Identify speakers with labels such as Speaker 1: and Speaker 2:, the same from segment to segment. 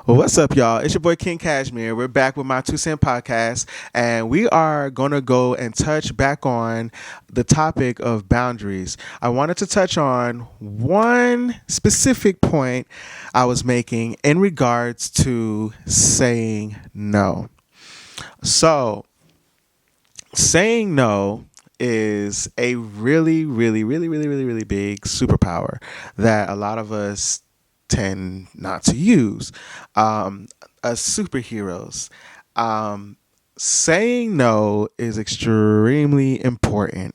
Speaker 1: Well, what's up, y'all? It's your boy King Cashmere. We're back with my 2 Cent podcast, and we are going to go and touch back on the topic of boundaries. I wanted to touch on one specific point I was making in regards to saying no. So, saying no is a really big superpower that a lot of us tend not to use as superheroes. Um, Saying no is extremely important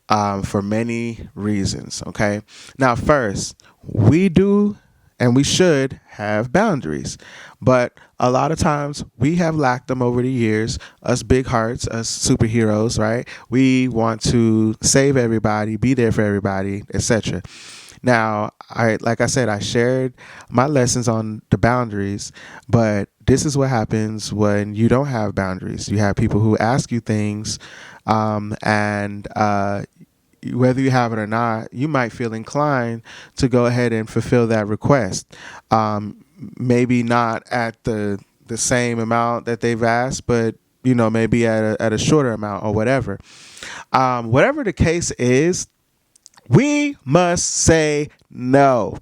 Speaker 1: for many reasons. Okay. Now, first, we do and we should have boundaries, but a lot of times we have lacked them over the years. Us big hearts, us superheroes, right? We want to save everybody, be there for everybody, etc. Now, like I said, I shared my lessons on the boundaries, but this is what happens when you don't have boundaries. You have people who ask you things, and whether you have it or not, you might feel inclined to go ahead and fulfill that request. Maybe not at the same amount that they've asked, but maybe at a shorter amount or whatever. Whatever the case is, we must say no.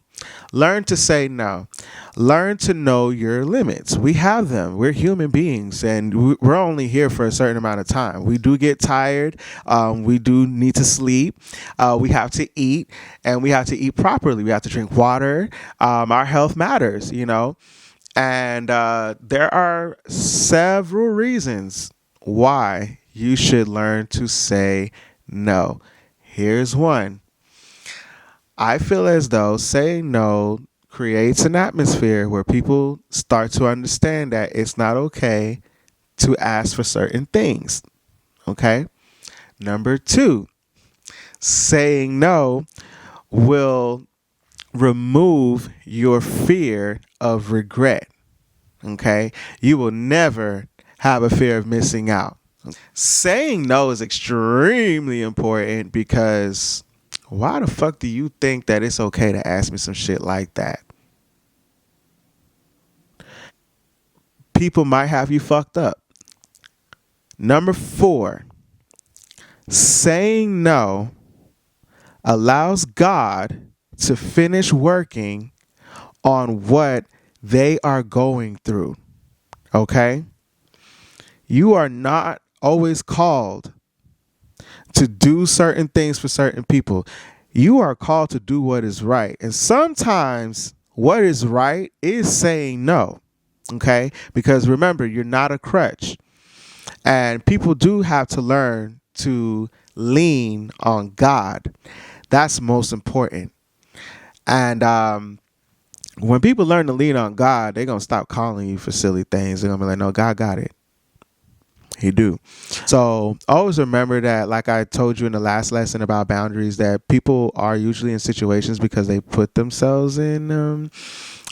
Speaker 1: Learn to say no. Learn to know your limits. We have them. We're human beings, and we're only here for a certain amount of time. We do get tired. We do need to sleep. We have to eat, and we have to eat properly. We have to drink water. Our health matters, and there are several reasons why you should learn to say no. Here's one. I feel as though saying no creates an atmosphere where people start to understand that it's not okay to ask for certain things. Okay. Number two, saying no will remove your fear of regret. Okay. You will never have a fear of missing out. Saying no is extremely important because why the fuck do you think that it's okay to ask me some shit like that? People might have you fucked up. Number four, saying no allows God to finish working on what they are going through. Okay? You are not always called to do certain things for certain people. You are called to do what is right. And sometimes what is right is saying no. Okay? Because remember, you're not a crutch. And people do have to learn to lean on God. That's most important. And when people learn to lean on God, they're going to stop calling you for silly things. They're going to be like, no, God got it. He do. So always remember that, like I told you in the last lesson about boundaries, that people are usually in situations because they put themselves in them.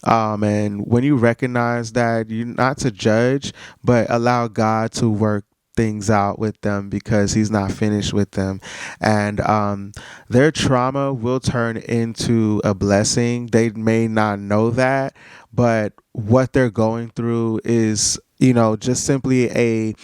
Speaker 1: And when you recognize that, you're not to judge, but allow God to work things out with them because he's not finished with them. And their trauma will turn into a blessing. They may not know that, but what they're going through is, just simply a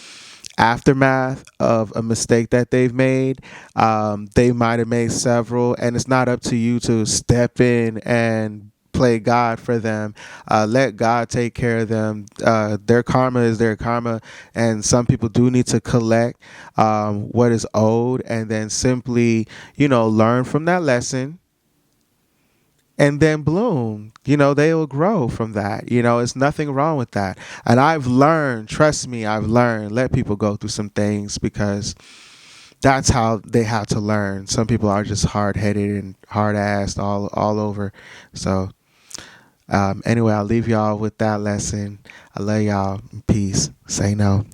Speaker 1: aftermath of a mistake that they've made. They might have made several, and it's not up to you to step in and play God for them. Let God take care of them. Their karma is their karma, and some people do need to collect what is owed, and then simply, learn from that lesson and then bloom. They will grow from that. It's nothing wrong with that. And I've learned, trust me, let people go through some things because that's how they have to learn. Some people are just hard-headed and hard-assed all over. So anyway, I'll leave y'all with that lesson. I love y'all. Peace. Say no.